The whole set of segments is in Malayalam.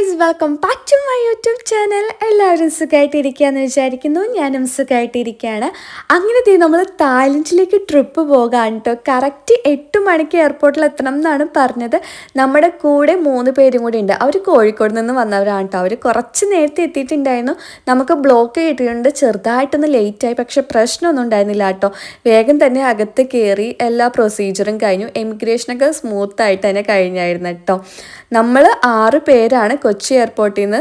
Guys, welcome back to my YouTube channel. എല്ലാവരും സുഖമായിട്ടിരിക്കുകയെന്ന് വിചാരിക്കുന്നു. ഞാനും സുഖമായിട്ടിരിക്കുകയാണ്. അങ്ങനെ നമ്മൾ തായ്ലൻഡിലേക്ക് ട്രിപ്പ് പോകാൻ കേട്ടോ. കറക്റ്റ് 8 മണിക്ക് എയർപോർട്ടിൽ എത്തണം എന്നാണ് പറഞ്ഞത്. നമ്മുടെ കൂടെ 3 പേരും കൂടി ഉണ്ട്. അവർ കോഴിക്കോട് നിന്ന് വന്നവരാണ് കേട്ടോ. അവർ കുറച്ച് നേരത്തെ എത്തിയിട്ടുണ്ടായിരുന്നു. നമുക്ക് ബ്ലോക്ക് കിട്ടിയിട്ടുണ്ട്. ചെറുതായിട്ടൊന്ന് ലേറ്റായി, പക്ഷെ പ്രശ്നമൊന്നും ഉണ്ടായിരുന്നില്ല കേട്ടോ. വേഗം തന്നെ അകത്ത് കയറി എല്ലാ പ്രൊസീജിയറും കഴിഞ്ഞു. എമിഗ്രേഷനൊക്കെ സ്മൂത്തായിട്ട് തന്നെ കഴിഞ്ഞായിരുന്നു കേട്ടോ. നമ്മൾ 6 പേരാണ് കൊച്ചി എയർപോർട്ടിൽ നിന്ന്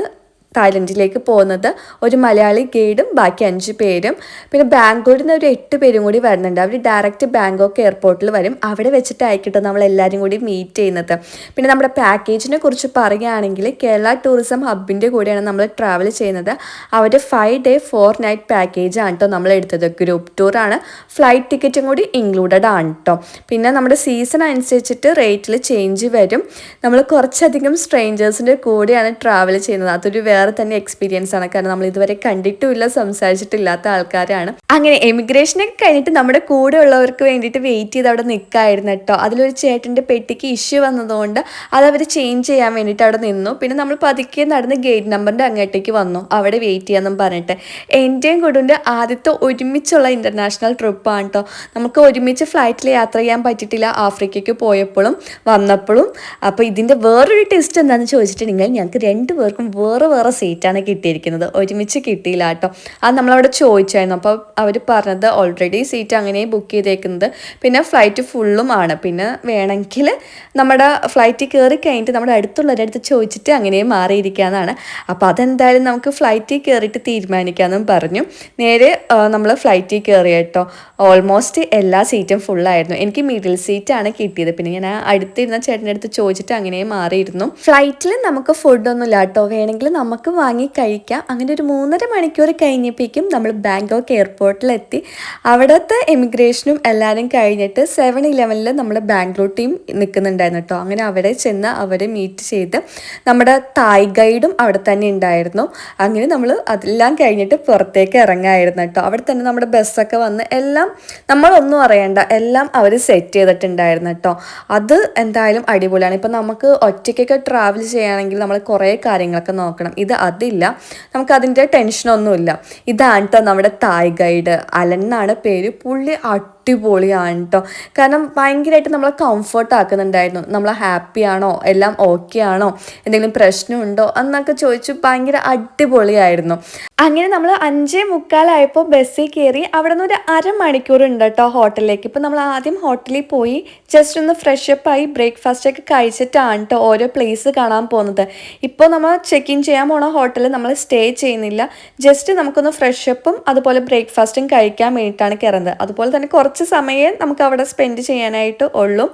തായ്ലൻഡിലേക്ക് പോകുന്നത്. ഒരു മലയാളി ഗൈഡും ബാക്കി 5 പേരും. പിന്നെ ബാംഗ്ലൂരിൽ നിന്ന് ഒരു 8 പേരും കൂടി വരുന്നുണ്ട്. അവർ ഡയറക്റ്റ് ബാങ്കോക്ക് എയർപോർട്ടിൽ വരും. അവിടെ വെച്ചിട്ടായിരിക്കട്ടെ നമ്മളെല്ലാവരും കൂടി മീറ്റ് ചെയ്യുന്നത്. പിന്നെ നമ്മുടെ പാക്കേജിനെ കുറിച്ച് പറയുകയാണെങ്കിൽ കേരള ടൂറിസം ഹബിൻ്റെ കൂടെയാണ് നമ്മൾ ട്രാവൽ ചെയ്യുന്നത്. അവരുടെ 5 ഡേ 4 നൈറ്റ് പാക്കേജാണ് കേട്ടോ നമ്മൾ എടുത്തത്. ഗ്രൂപ്പ് ടൂറാണ്. ഫ്ലൈറ്റ് ടിക്കറ്റും കൂടി ഇൻക്ലൂഡഡ് ആണ് കേട്ടോ. പിന്നെ നമ്മുടെ സീസൺ അനുസരിച്ചിട്ട് റേറ്റിൽ ചേഞ്ച് വരും. നമ്മൾ കുറച്ചധികം സ്ട്രേഞ്ചേഴ്സിൻ്റെ കൂടെയാണ് ട്രാവൽ ചെയ്യുന്നത്. അതൊരു വേറെ തന്നെ എക്സ്പീരിയൻസ് ആണ്. കാരണം നമ്മൾ ഇതുവരെ കണ്ടിട്ടുമില്ല, സംസാരിച്ചിട്ടില്ലാത്ത ആൾക്കാരാണ്. അങ്ങനെ എമിഗ്രേഷനൊക്കെ കഴിഞ്ഞിട്ട് നമ്മുടെ കൂടെ ഉള്ളവർക്ക് വേണ്ടിയിട്ട് വെയിറ്റ് ചെയ്ത് അവിടെ നിൽക്കായിരുന്നു കേട്ടോ. അതിലൊരു ചേട്ടൻ്റെ പെട്ടിക്ക് ഇഷ്യൂ വന്നതുകൊണ്ട് അതവർ ചേഞ്ച് ചെയ്യാൻ വേണ്ടിയിട്ട് അവിടെ നിന്നു. പിന്നെ നമ്മൾ പതുക്കെ നടന്ന് ഗേറ്റ് നമ്പറിൻ്റെ അങ്ങോട്ടേക്ക് വന്നു, അവിടെ വെയിറ്റ് ചെയ്യാമെന്നും പറഞ്ഞിട്ട്. എൻ്റെയും കുടുംബൻ്റെ ആദ്യത്തെ ഒരുമിച്ചുള്ള ഇൻ്റർനാഷണൽ ട്രിപ്പാണ് കേട്ടോ. നമുക്ക് ഒരുമിച്ച് ഫ്ലൈറ്റിൽ യാത്ര ചെയ്യാൻ പറ്റിയിട്ടില്ല, ആഫ്രിക്കയ്ക്ക് പോയപ്പോഴും വന്നപ്പോഴും. അപ്പോൾ ഇതിൻ്റെ വേറൊരു ടെസ്റ്റ് എന്താണെന്ന് ചോദിച്ചിട്ടുണ്ടെങ്കിൽ ഞങ്ങൾക്ക് 2 പേർക്കും വേറെ സീറ്റാണ് കിട്ടിയിരിക്കുന്നത്. ഒരുമിച്ച് കിട്ടിയില്ല കേട്ടോ. അത് നമ്മളവിടെ ചോദിച്ചായിരുന്നു. അപ്പോൾ അവർ പറഞ്ഞത് ഓൾറെഡി സീറ്റ് അങ്ങനെ ബുക്ക് ചെയ്തേക്കുന്നത്, പിന്നെ ഫ്ലൈറ്റ് ഫുള്ളും ആണ്. പിന്നെ വേണമെങ്കിൽ നമ്മുടെ ഫ്ലൈറ്റിൽ കയറി കഴിഞ്ഞിട്ട് നമ്മുടെ അടുത്തുള്ളവരുടെ അടുത്ത് ചോദിച്ചിട്ട് അങ്ങനെ മാറിയിരിക്കാമെന്നാണ്. അപ്പോൾ അതെന്തായാലും നമുക്ക് ഫ്ലൈറ്റിൽ കയറിയിട്ട് തീരുമാനിക്കാമെന്നും പറഞ്ഞു. നേരെ നമ്മൾ ഫ്ലൈറ്റിൽ കയറി കേട്ടോ. ഓൾമോസ്റ്റ് എല്ലാ സീറ്റും ഫുള്ളായിരുന്നു. എനിക്ക് മിഡിൽ സീറ്റാണ് കിട്ടിയത്. പിന്നെ ഞാൻ അടുത്തിരുന്ന ചേട്ടൻ്റെ അടുത്ത് ചോദിച്ചിട്ട് അങ്ങനെ മാറിയിരുന്നു. ഫ്ലൈറ്റിൽ നമുക്ക് ഫുഡൊന്നും ഇല്ല കേട്ടോ. വേണമെങ്കിൽ നമുക്ക് വാങ്ങി കഴിക്കാം. അങ്ങനെ ഒരു 3.5 മണിക്കൂർ കഴിഞ്ഞപ്പോഴേക്കും നമ്മൾ ബാങ്കോക്ക് എയർപോർട്ടിലെത്തി. അവിടുത്തെ എമിഗ്രേഷനും എല്ലാവരും കഴിഞ്ഞിട്ട് 7-Elevenൽ നമ്മുടെ ബാംഗ്ലൂർ ടീം നിൽക്കുന്നുണ്ടായിരുന്നു കേട്ടോ. അങ്ങനെ അവിടെ ചെന്ന് അവരെ മീറ്റ് ചെയ്ത് നമ്മുടെ തായ് ഗൈഡും അവിടെ തന്നെ ഉണ്ടായിരുന്നു. അങ്ങനെ നമ്മൾ അതെല്ലാം കഴിഞ്ഞിട്ട് പുറത്തേക്ക് ഇറങ്ങായിരുന്നു കേട്ടോ. അവിടെ തന്നെ നമ്മുടെ ബസ്സൊക്കെ വന്ന് എല്ലാം നമ്മളൊന്നും അറിയണ്ട, എല്ലാം അവർ സെറ്റ് ചെയ്തിട്ടുണ്ടായിരുന്നു കേട്ടോ. അത് എന്തായാലും അടിപൊളിയാണ്. ഇപ്പം നമുക്ക് ഒറ്റയ്ക്കൊക്കെ ട്രാവൽ ചെയ്യുകയാണെങ്കിൽ നമ്മൾ കുറേ കാര്യങ്ങളൊക്കെ നോക്കണം. അതില്ല, നമുക്കതിൻ്റെ ടെൻഷനൊന്നുമില്ല. ഇതാണ് കേട്ടോ നമ്മുടെ തായ് ഗൈഡ്. അലൻ എന്നാണ് പേര്. പുള്ളി അടിപൊളിയാണ് കേട്ടോ. കാരണം ഭയങ്കരമായിട്ട് നമ്മളെ കംഫർട്ട് ആക്കുന്നുണ്ടായിരുന്നു. നമ്മൾ ഹാപ്പി ആണോ, എല്ലാം ഓക്കെ ആണോ, എന്തെങ്കിലും പ്രശ്നമുണ്ടോ എന്നൊക്കെ ചോദിച്ചു. ഭയങ്കര അടിപൊളിയായിരുന്നു. അങ്ങനെ നമ്മൾ 5:45 ബസ്സിൽ കയറി. അവിടെ നിന്ന് ഒരു 1/2 മണിക്കൂർ ഉണ്ട് കേട്ടോ ഹോട്ടലിലേക്ക്. ഇപ്പം നമ്മൾ ആദ്യം ഹോട്ടലിൽ പോയി ജസ്റ്റ് ഒന്ന് ഫ്രഷപ്പായി ബ്രേക്ക്ഫാസ്റ്റൊക്കെ കഴിച്ചിട്ടാണ് കേട്ടോ ഓരോ പ്ലേസ് കാണാൻ പോകുന്നത്. ഇപ്പോൾ നമ്മൾ ചെക്ക് ഇൻ ചെയ്യാൻ പോണ ഹോട്ടലിൽ നമ്മൾ സ്റ്റേ ചെയ്യുന്നില്ല. ജസ്റ്റ് നമുക്കൊന്ന് ഫ്രഷപ്പും അതുപോലെ ബ്രേക്ക്ഫാസ്റ്റും കഴിക്കാൻ വേണ്ടിയിട്ടാണ് കയറുന്നത്. അതുപോലെ തന്നെ കുറച്ച് സമയം നമുക്ക് അവിടെ സ്പെൻഡ് ചെയ്യാനായിട്ട് ഉള്ളൂ.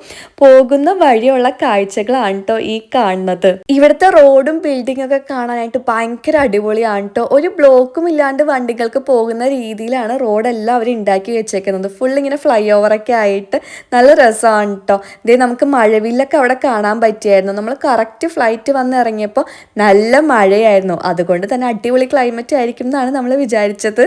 പോകുന്ന വഴിയുള്ള കാഴ്ചകളാണ് കേട്ടോ ഈ കാണുന്നത്. ഇവിടുത്തെ റോഡും ബിൽഡിംഗ് ഒക്കെ കാണാനായിട്ട് ഭയങ്കര അടിപൊളിയാണ് കേട്ടോ. ഒരു ബ്ലോക്കും ഇല്ലാണ്ട് വണ്ടികൾക്ക് പോകുന്ന രീതിയിലാണ് റോഡെല്ലാം അവർ ഉണ്ടാക്കി വെച്ചേക്കുന്നത്. ഫുൾ ഇങ്ങനെ ഫ്ലൈ ഓവറൊക്കെ ആയിട്ട് നല്ല രസമാണ് കേട്ടോ. ഇതേ നമുക്ക് മഴവില്ലൊക്കെ അവിടെ കാണാൻ പറ്റിയായിരുന്നു. നമ്മൾ കറക്റ്റ് ഫ്ലൈറ്റ് വന്ന് ഇറങ്ങിയപ്പോൾ നല്ല മഴയായിരുന്നു. അതുകൊണ്ട് തന്നെ അടിപൊളി ക്ലൈമറ്റ് ആയിരിക്കും എന്നാണ് നമ്മൾ വിചാരിച്ചത്.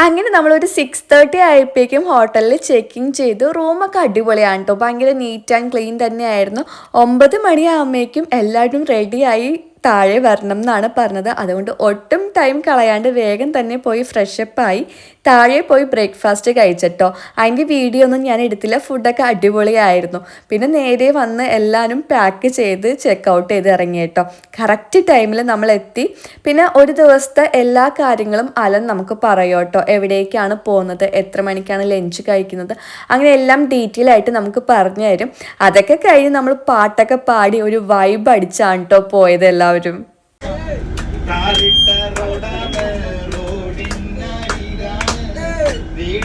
അങ്ങനെ നമ്മളൊരു 6:30 ആയപ്പോഴേക്കും ഹോട്ടലിൽ ചെക്കിങ് ചെയ്തു. റൂമൊക്കെ അടിപൊളിയാണ് കേട്ടോ. ഭയങ്കര നീറ്റ് ആൻഡ് ക്ലീൻ തന്നെയായിരുന്നു. 9 മണിയാകുമ്പോഴേക്കും എല്ലാവരും റെഡിയായി താഴെ വരണം എന്നാണ് പറഞ്ഞത്. അതുകൊണ്ട് ഒട്ടും ടൈം കളയാണ്ട് വേഗം തന്നെ പോയി ഫ്രഷപ്പായി താഴെ പോയി ബ്രേക്ക്ഫാസ്റ്റ് കഴിച്ചിട്ടോ. അതിൻ്റെ വീഡിയോ ഒന്നും ഞാൻ എടുത്തില്ല. ഫുഡൊക്കെ അടിപൊളിയായിരുന്നു. പിന്നെ നേരെ വന്ന് എല്ലാവരും പാക്ക് ചെയ്ത് ചെക്കൗട്ട് ചെയ്ത് ഇറങ്ങി കേട്ടോ. കറക്റ്റ് ടൈമിൽ നമ്മൾ എത്തി. പിന്നെ ഒരു ദിവസത്തെ എല്ലാ കാര്യങ്ങളും അലൻ നമുക്ക് പറയും കേട്ടോ. എവിടേക്കാണ് പോകുന്നത്, എത്ര മണിക്കാണ് ലഞ്ച് കഴിക്കുന്നത്, അങ്ങനെ എല്ലാം ഡീറ്റെയിൽ ആയിട്ട് നമുക്ക് പറഞ്ഞു തരും. അതൊക്കെ കഴിഞ്ഞ് നമ്മൾ പാട്ടൊക്കെ പാടി ഒരു വൈബ് അടിച്ചാണ് കേട്ടോ പോയത് എല്ലാവരും.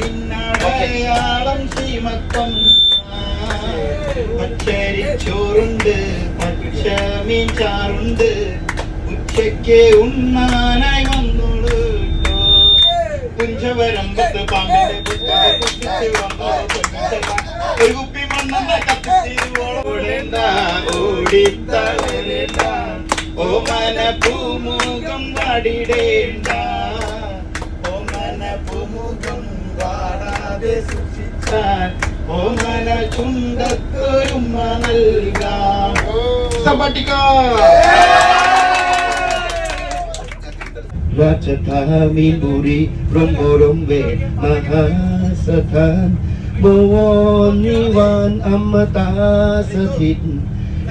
വീടിനടയാളം ശ്രീമത്വം പച്ചരിച്ചോറുണ്ട് പച്ചമീൻ ചാറുണ്ട് ഉച്ചയ്ക്ക് ഉണ്ണാനായി വന്നോളൂ പുഞ്ചവരമ്പത്ത് പാമ്പിന്റെ ഒരു കുപ്പി മണ്ണെണ്ണ കത്തിച്ചിരുവോളോടേണ്ട ഓടിത്തളരേണ്ട ഓമന പൂമുഖം വാടിടേണ്ട ഓമന പൂമുഖം വാടാതെ സൂക്ഷിച്ചാൽ ഓമന ചുണ്ടത്തൊരുമ നൽകാം സമ്പട്ടിക്കോ Wacataminuri Romborombe Mahasathan Bawon Niwan Amata Sathit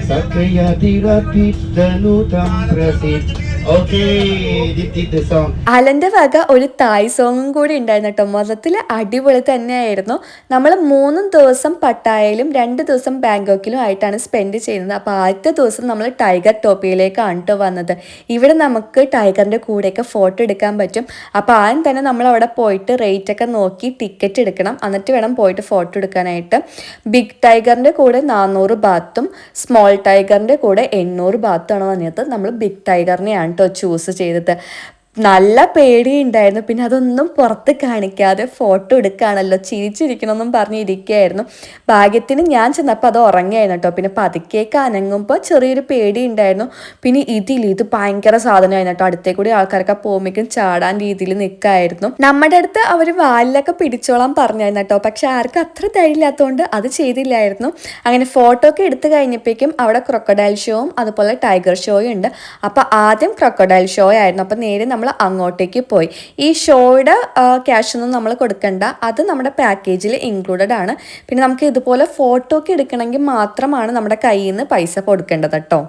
Sakayatiratpit Danutam Prasit Okay, did the song. അലൻ്റെ വക ഒരു തായ് സോങ്ങും കൂടി ഉണ്ടായിരുന്നു കേട്ടോ. മൊത്തത്തിൽ അടിപൊളി തന്നെയായിരുന്നു. നമ്മൾ 3 ദിവസം പട്ടായയിലും 2 ദിവസം ബാങ്കോക്കിലും ആയിട്ടാണ് സ്പെൻഡ് ചെയ്യുന്നത്. അപ്പോൾ ആദ്യത്തെ ദിവസം നമ്മൾ ടൈഗർ ടോപ്പിയിലേക്കാണ് കേട്ടോ വന്നത്. ഇവിടെ നമുക്ക് ടൈഗറിൻ്റെ കൂടെയൊക്കെ ഫോട്ടോ എടുക്കാൻ പറ്റും. അപ്പോൾ ആദ്യം തന്നെ നമ്മൾ അവിടെ പോയിട്ട് റേറ്റൊക്കെ നോക്കി ടിക്കറ്റ് എടുക്കണം. എന്നിട്ട് വേണം പോയിട്ട് ഫോട്ടോ എടുക്കാനായിട്ട്. ബിഗ് ടൈഗറിൻ്റെ കൂടെ 400 ബാത്തും സ്മോൾ ടൈഗറിൻ്റെ കൂടെ 800 ബാത്തുമാണ് വന്നത്. നമ്മൾ ബിഗ് ടൈഗറിനെയാണ് കേട്ടോ ചൂസ് ചെയ്തത്. നല്ല പേടിയുണ്ടായിരുന്നു. പിന്നെ അതൊന്നും പുറത്ത് കാണിക്കാതെ ഫോട്ടോ എടുക്കുകയാണല്ലോ, ചിരിച്ചിരിക്കണമെന്നും പറഞ്ഞിരിക്കുകയായിരുന്നു. ഭാഗ്യത്തിന് ഞാൻ ചെന്നപ്പോൾ അത് ഉറങ്ങിയായിരുന്നു കേട്ടോ. പിന്നെ പതുക്കേക്ക് അനങ്ങുമ്പോൾ ചെറിയൊരു പേടിയുണ്ടായിരുന്നു. പിന്നെ ഇത് ഭയങ്കര സാധനമായിരുന്നു കേട്ടോ. അടുത്തേ കൂടി ആൾക്കാരൊക്കെ പോകുമ്പോഴേക്കും ചാടാൻ രീതിയിൽ നിൽക്കായിരുന്നു. നമ്മുടെ അടുത്ത് അവർ വാലിലൊക്കെ പിടിച്ചോളാൻ പറഞ്ഞായിരുന്നു കേട്ടോ. പക്ഷെ ആർക്കും അത്ര ധൈര്യമില്ലാത്തതുകൊണ്ട് അത് ചെയ്തില്ലായിരുന്നു. അങ്ങനെ ഫോട്ടോ ഒക്കെ എടുത്തു കഴിഞ്ഞപ്പോഴേക്കും അവിടെ ക്രൊക്കഡൈൽ ഷോയും അതുപോലെ ടൈഗർ ഷോയും ഉണ്ട്. അപ്പോൾ ആദ്യം ക്രൊക്കഡൈൽ ഷോ ആയിരുന്നു. അപ്പോൾ നേരെ നമ്മൾ അങ്ങോട്ടേക്ക് പോയി. ഈ ഷോയുടെ ക്യാഷൊന്നും നമ്മൾ കൊടുക്കണ്ട, അത് നമ്മുടെ പാക്കേജിൽ ഇൻക്ലൂഡഡ് ആണ്. പിന്നെ നമുക്ക് ഇതുപോലെ ഫോട്ടോ ഒക്കെ എടുക്കണമെങ്കിൽ മാത്രമാണ് നമ്മുടെ കയ്യിൽ നിന്ന് പൈസ കൊടുക്കേണ്ടത് കേട്ടോ.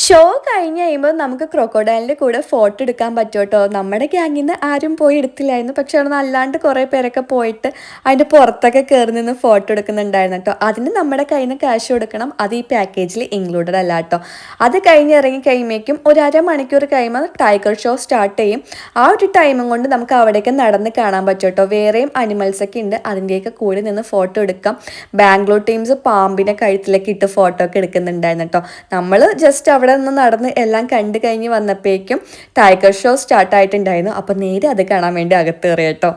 ഷോ കഴിഞ്ഞ് കഴിയുമ്പോൾ നമുക്ക് ക്രൊക്കോഡൈലിൻ്റെ കൂടെ ഫോട്ടോ എടുക്കാൻ പറ്റും കേട്ടോ. നമ്മുടെ ഗ്യാങ്ങിൽ നിന്ന് ആരും പോയി എടുത്തില്ലായിരുന്നു. പക്ഷെ അവിടെ നിന്ന് അല്ലാണ്ട് കുറേ പേരൊക്കെ പോയിട്ട് അതിൻ്റെ പുറത്തൊക്കെ കയറി നിന്ന് ഫോട്ടോ എടുക്കുന്നുണ്ടായിരുന്നു കേട്ടോ. അതിന് നമ്മുടെ കയ്യിൽ നിന്ന് ക്യാഷ് കൊടുക്കണം. അത് ഈ പാക്കേജിൽ ഇൻക്ലൂഡഡ് അല്ല കേട്ടോ. അത് കഴിഞ്ഞ് ഇറങ്ങി കഴിയുമ്പോഴേക്കും ഒരു അരമണിക്കൂർ കഴിയുമ്പോൾ ടൈഗർ ഷോ സ്റ്റാർട്ട് ചെയ്യും. ആ ഒരു ടൈമും കൊണ്ട് നമുക്ക് അവിടേക്ക് നടന്ന് കാണാൻ പറ്റും കേട്ടോ. വേറെയും അനിമൽസൊക്കെ ഉണ്ട്, അതിൻ്റെയൊക്കെ കൂടെ നിന്ന് ഫോട്ടോ എടുക്കാം. ബാംഗ്ലൂർ ടീംസ് പാമ്പിനെ കഴുത്തിലൊക്കെ ഇട്ട് ഫോട്ടോ ഒക്കെ എടുക്കുന്നുണ്ടായിരുന്നു കേട്ടോ. നമ്മൾ ജസ്റ്റ് അവിടെ അവിടെ നിന്ന് നടന്ന് എല്ലാം കണ്ടു കഴിഞ്ഞ് വന്നപ്പോഴേക്കും ടൈഗർ ഷോ സ്റ്റാർട്ടായിട്ടുണ്ടായിരുന്നു. അപ്പം നേരെ അത് കാണാൻ വേണ്ടി അകത്ത് കയറി കേട്ടോ.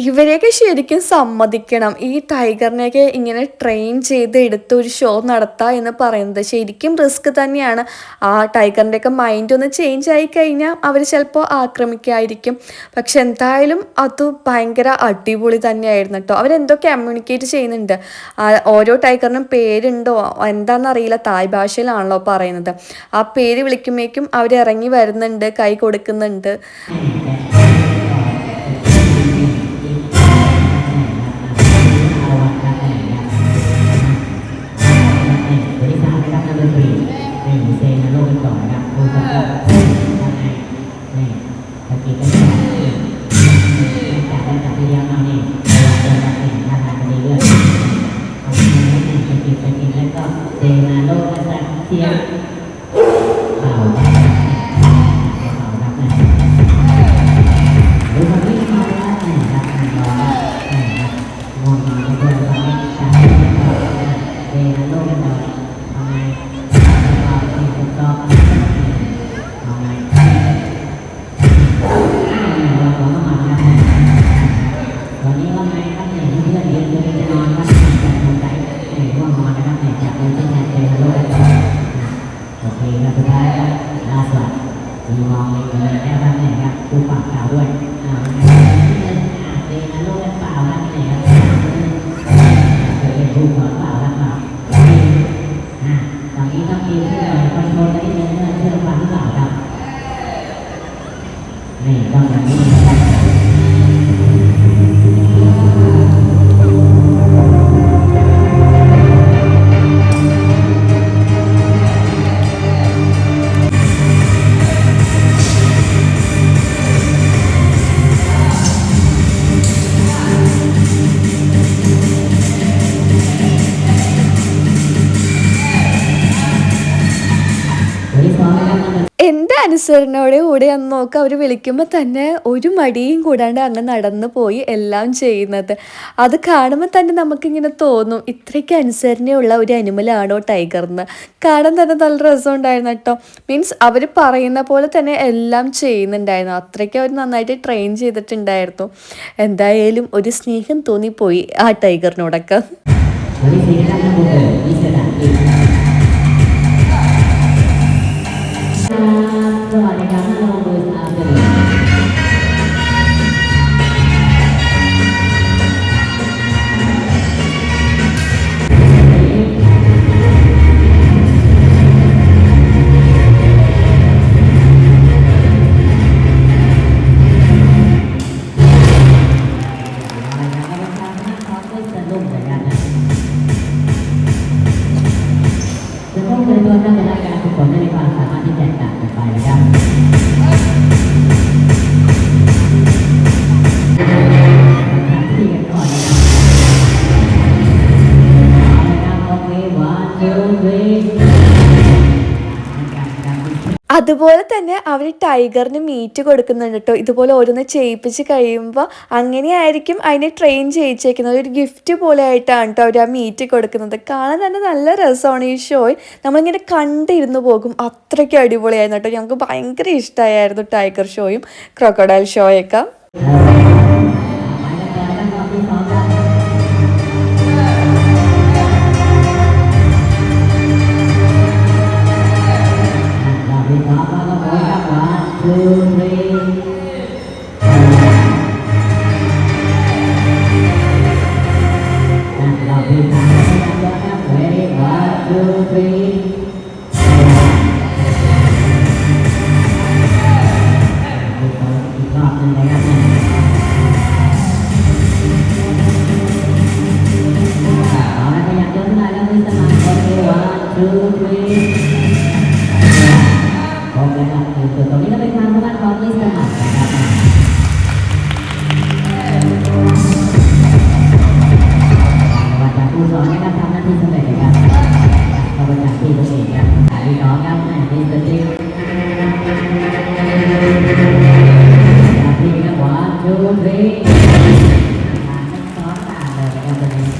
ഇവരെയൊക്കെ ശരിക്കും സമ്മതിക്കണം. ഈ ടൈഗറിനെയൊക്കെ ഇങ്ങനെ ട്രെയിൻ ചെയ്ത് എടുത്ത് ഒരു ഷോ നടത്തുക എന്ന് പറയുന്നത് ശരിക്കും റിസ്ക് തന്നെയാണ്. ആ ടൈഗറിൻ്റെയൊക്കെ മൈൻഡ് ഒന്ന് ചേഞ്ച് ആയി കഴിഞ്ഞാൽ അവർ ചിലപ്പോൾ ആക്രമിക്കായിരിക്കും. പക്ഷെ എന്തായാലും അത് ഭയങ്കര അടിപൊളി തന്നെയായിരുന്നു കേട്ടോ. അവരെന്തോ കമ്മ്യൂണിക്കേറ്റ് ചെയ്യുന്നുണ്ട്. ഓരോ ടൈഗറിനും പേരുണ്ടോ എന്താണെന്നറിയില്ല, തായ് ഭാഷയിലാണല്ലോ പറയുന്നത്. ആ പേര് വിളിക്കുമ്പോഴേക്കും അവർ ഇറങ്ങി വരുന്നുണ്ട്, കൈ കൊടുക്കുന്നുണ്ട്. എൻ്റെ അനുസരണയോടെ കൂടെ അന്ന് നോക്കുക, അവർ വിളിക്കുമ്പോൾ തന്നെ ഒരു മടിയും കൂടാണ്ട് അങ്ങ് നടന്നു പോയി എല്ലാം ചെയ്യുന്നത്. അത് കാണുമ്പോൾ തന്നെ നമുക്കിങ്ങനെ തോന്നും ഇത്രയ്ക്ക് അനുസരണയുള്ള ഒരു അനിമലാണോ ടൈഗർ എന്ന്. കാണാൻ തന്നെ നല്ല രസമുണ്ടായിരുന്നു കേട്ടോ. മീൻസ് അവർ പറയുന്ന പോലെ തന്നെ എല്ലാം ചെയ്യുന്നുണ്ടായിരുന്നു. അത്രയ്ക്ക് അവർ നന്നായിട്ട് ട്രെയിൻ ചെയ്തിട്ടുണ്ടായിരുന്നു. എന്തായാലും ഒരു സ്നേഹം തോന്നിപ്പോയി ആ ടൈഗറിനോടൊക്കെ. അതുപോലെ തന്നെ അവർ ടൈഗറിന് മീറ്റ് കൊടുക്കുന്നുണ്ട് കേട്ടോ. ഇതുപോലെ ഓരോന്ന് ചെയ്യിപ്പിച്ച് കഴിയുമ്പോൾ അങ്ങനെയായിരിക്കും അതിനെ ട്രെയിൻ ചെയ്യിച്ചേക്കുന്നത്. ഒരു ഗിഫ്റ്റ് പോലെ ആയിട്ടാണ് കേട്ടോ അവർ ആ മീറ്റ് കൊടുക്കുന്നത്. കാണാൻ തന്നെ നല്ല രസമാണ് ഈ ഷോ. നമ്മളിങ്ങനെ കണ്ടിരുന്നു പോകും. അത്രയ്ക്ക് അടിപൊളിയായിരുന്നു കേട്ടോ. ഞങ്ങൾക്ക് ഭയങ്കര ഇഷ്ടമായിരുന്നു ടൈഗർ ഷോയും ക്രൊക്കഡൈൽ ഷോയൊക്കെ. 3พร้อมแล้วครับจุดตรงนี้ก็เป็นทางด้านของมิสเตอร์หมัดนะครับมาจากผู้สอนนะครับทำหน้าที่สำเร็จนะครับเข้ามาจากที่ตัวเองครับที่น้องครับมิสเตอร์ติ๊กที่ครับ1 2 3ทางซ้อนตามเลยนะครับตอนนี้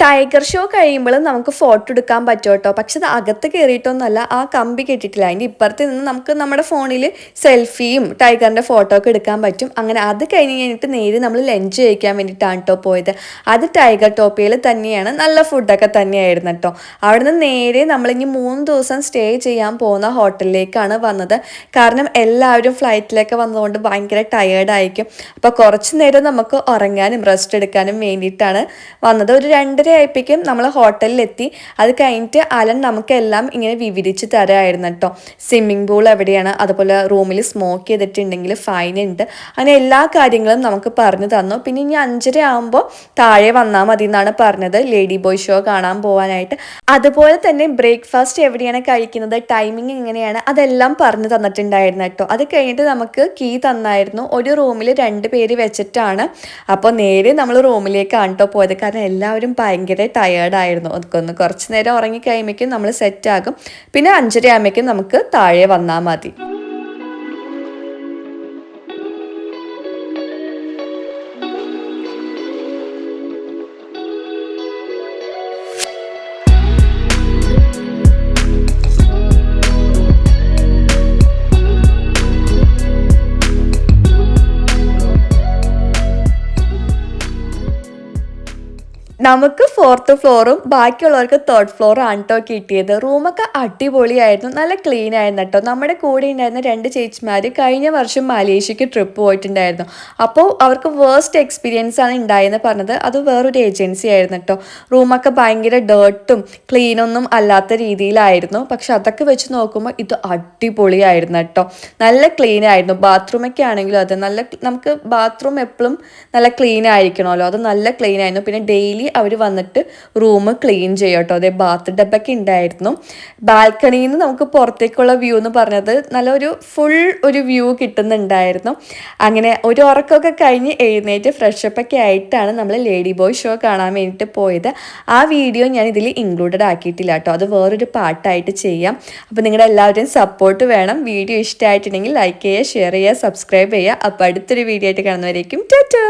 ടൈഗർ ഷോ കഴിയുമ്പോൾ നമുക്ക് ഫോട്ടോ എടുക്കാൻ പറ്റും കേട്ടോ. പക്ഷെ അത് അകത്ത് കയറിയിട്ടൊന്നുമല്ല, ആ കമ്പി കെട്ടിയിട്ടില്ല, അതിൻ്റെ ഇപ്പുറത്ത് നിന്ന് നമുക്ക് നമ്മുടെ ഫോണിൽ സെൽഫിയും ടൈഗറിൻ്റെ ഫോട്ടോ ഒക്കെ എടുക്കാൻ പറ്റും. അങ്ങനെ അത് കഴിഞ്ഞിട്ട് നേരെ നമ്മൾ ലഞ്ച് കഴിക്കാൻ വേണ്ടിയിട്ടാണ് കേട്ടോ പോയത്. അത് ടൈഗർ ടോപ്പിയിൽ തന്നെയാണ്, നല്ല ഫുഡൊക്കെ തന്നെയായിരുന്നു കേട്ടോ. അവിടുന്ന് നേരെ നമ്മളിനി 3 ദിവസം സ്റ്റേ ചെയ്യാൻ പോകുന്ന ഹോട്ടലിലേക്കാണ് വന്നത്. കാരണം എല്ലാവരും ഫ്ലൈറ്റിലൊക്കെ വന്നതുകൊണ്ട് ഭയങ്കര ടയേർഡായിരിക്കും. അപ്പോൾ കുറച്ച് നേരം നമുക്ക് ഉറങ്ങാനും റെസ്റ്റ് എടുക്കാനും വേണ്ടിയിട്ടാണ് വന്നത്. ഒരു 2:30 ആയപ്പോഴേക്കും നമ്മൾ ഹോട്ടലിലെത്തി. അത് കഴിഞ്ഞിട്ട് അലൻ നമുക്കെല്ലാം ഇങ്ങനെ വിവരിച്ച് തരാമായിരുന്നു കേട്ടോ. സ്വിമ്മിംഗ് പൂൾ എവിടെയാണ്, അതുപോലെ റൂമിൽ സ്മോക്ക് ചെയ്തിട്ടുണ്ടെങ്കിൽ ഫൈൻ ഉണ്ട്, അങ്ങനെ എല്ലാ കാര്യങ്ങളും നമുക്ക് പറഞ്ഞു തന്നു. പിന്നെ ഇനി 5:30 ആകുമ്പോൾ താഴെ വന്നാൽ മതി എന്നാണ് പറഞ്ഞത് ലേഡി ബോയ് ഷോ കാണാൻ പോകാനായിട്ട്. അതുപോലെ തന്നെ ബ്രേക്ക്ഫാസ്റ്റ് എവിടെയാണ് കഴിക്കുന്നത്, ടൈമിംഗ് എങ്ങനെയാണ്, അതെല്ലാം പറഞ്ഞു തന്നിട്ടുണ്ടായിരുന്നു കേട്ടോ. അത് കഴിഞ്ഞിട്ട് നമുക്ക് കീ തന്നായിരുന്നു. ഒരു റൂമിൽ 2 പേര് വെച്ചിട്ടാണ്. അപ്പോൾ നേരെ നമ്മൾ റൂമിലേക്കാണ് കേട്ടോ പോയത്. കാരണം എല്ലാവരും ഭയങ്കര ടയേർഡായിരുന്നു. അതൊക്കെ കുറച്ച് നേരം ഉറങ്ങി കഴിയുമ്പോഴേക്കും നമ്മൾ സെറ്റാകും. പിന്നെ 5:30 ആകുമ്പോഴേക്കും നമുക്ക് താഴെ വന്നാൽ മതി. നമുക്ക് 4th ഫ്ലോറും ബാക്കിയുള്ളവർക്ക് 3rd ഫ്ലോറും ആണ് കേട്ടോ കിട്ടിയത്. റൂമൊക്കെ അടിപൊളിയായിരുന്നു, നല്ല ക്ലീൻ ആയിരുന്നു കേട്ടോ. നമ്മുടെ കൂടെ ഉണ്ടായിരുന്ന 2 ചേച്ചിമാർ കഴിഞ്ഞ വർഷം മലേഷ്യക്ക് ട്രിപ്പ് പോയിട്ടുണ്ടായിരുന്നു. അപ്പോൾ അവർക്ക് വേസ്റ്റ് എക്സ്പീരിയൻസ് ആണ് ഉണ്ടായെന്ന് പറഞ്ഞത്. അത് വേറൊരു ഏജൻസി ആയിരുന്നു കേട്ടോ. റൂമൊക്കെ ഭയങ്കര ഡേർട്ടും ക്ലീനൊന്നും അല്ലാത്ത രീതിയിലായിരുന്നു. പക്ഷെ അതൊക്കെ വെച്ച് നോക്കുമ്പോൾ ഇത് അടിപൊളിയായിരുന്നു കേട്ടോ. നല്ല ക്ലീൻ ആയിരുന്നു. ബാത്റൂമൊക്കെ ആണെങ്കിലും അത് നല്ല, നമുക്ക് ബാത്റൂം എപ്പോഴും നല്ല ക്ലീൻ ആയിരിക്കണമല്ലോ, അത് നല്ല ക്ലീൻ ആയിരുന്നു. പിന്നെ ഡെയിലി അവർ വന്നിട്ട് റൂം ക്ലീൻ ചെയ്യും കേട്ടോ. അതേ ബാത്ത് ടബൊക്കെ ഉണ്ടായിരുന്നു. ബാൽക്കണിയിൽ നിന്ന് നമുക്ക് പുറത്തേക്കുള്ള വ്യൂ എന്ന് പറഞ്ഞത് നല്ലൊരു ഫുൾ ഒരു വ്യൂ കിട്ടുന്നുണ്ടായിരുന്നു. അങ്ങനെ ഒരു ഉറക്കമൊക്കെ കഴിഞ്ഞ് എഴുന്നേറ്റ് ഫ്രഷപ്പൊക്കെ ആയിട്ടാണ് നമ്മൾ ലേഡി ബോയ് ഷോ കാണാൻ വേണ്ടിയിട്ട് പോയത്. ആ വീഡിയോ ഞാൻ ഇതിൽ ഇൻക്ലൂഡഡ് ആക്കിയിട്ടില്ല കേട്ടോ. അത് വേറൊരു പാർട്ടായിട്ട് ചെയ്യാം. അപ്പോൾ നിങ്ങളുടെ എല്ലാവരുടെയും സപ്പോർട്ട് വേണം. വീഡിയോ ഇഷ്ടമായിട്ടുണ്ടെങ്കിൽ ലൈക്ക് ചെയ്യുക, ഷെയർ ചെയ്യുക, സബ്സ്ക്രൈബ് ചെയ്യുക. അപ്പോൾ അടുത്തൊരു വീഡിയോ ആയിട്ട് കാണുന്നവരേക്കും ടാറ്റാ.